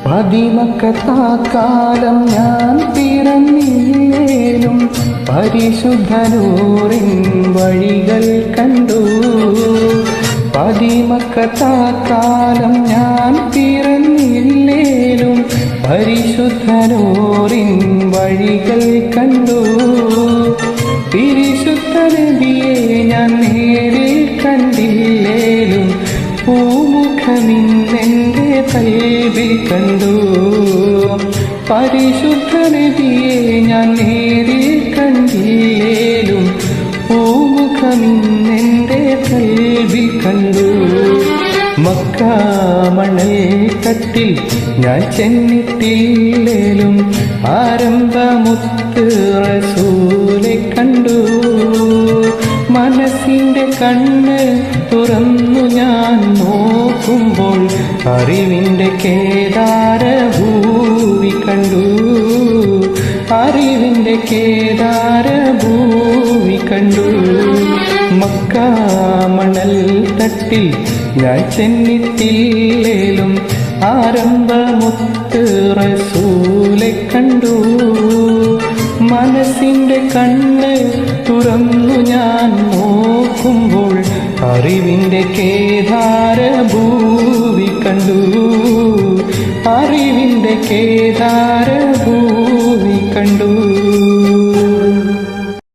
പതിമക്കത്താക്കാലം ഞാൻ പിറന്നില്ലേലും പരിശുദ്ധനൂറിൻ വഴികൾ കണ്ടു. പതിമക്കത്താക്കാലം ഞാൻ പിറന്നില്ലേലും പരിശുദ്ധനൂറിൻ വഴികൾ കണ്ടു. പരിശുദ്ധ നബിയെ ഞാൻ നേരിൽ കണ്ടില്ലേലും പൂമുഖമിന്നെൻ്റെ കൽവിൽ കണ്ടു. പരിശുദ്ധ നബിയെ ഞാൻ നേരിൽ കണ്ടില്ലേലും പൂമുഖമിന്നെൻ്റെ കൽവിൽ കണ്ടു. മക്ക മണൽ തട്ടിൽ ഞാൻ ചെന്നിട്ടില്ലേലും ആരംഭമുത്ത് റസൂലെ കണ്ടു. മനസ്സിൻ്റെ കണ്ണ് തുറന്നു ഞാൻ നോക്കുമ്പോൾ അറിവിൻ്റെ കേദാരഭൂവി കണ്ടു. അറിവിൻ്റെ കേദാരഭൂവി കണ്ടു. മക്ക മണൽ തട്ടിൽ ഞാൻ ചെന്നിട്ടില്ലേലും ആരംഭമുത്ത് റസൂലെ കണ്ടു. മനസ്സിൻ്റെ കണ്ണ് തുറന്നു ഞാൻ നോക്കുമ്പോൾ അറിവിൻ്റെ കേദാരഭൂവി കണ്ടു. അറിവിൻ്റെ കേദാരഭൂവി കണ്ടു.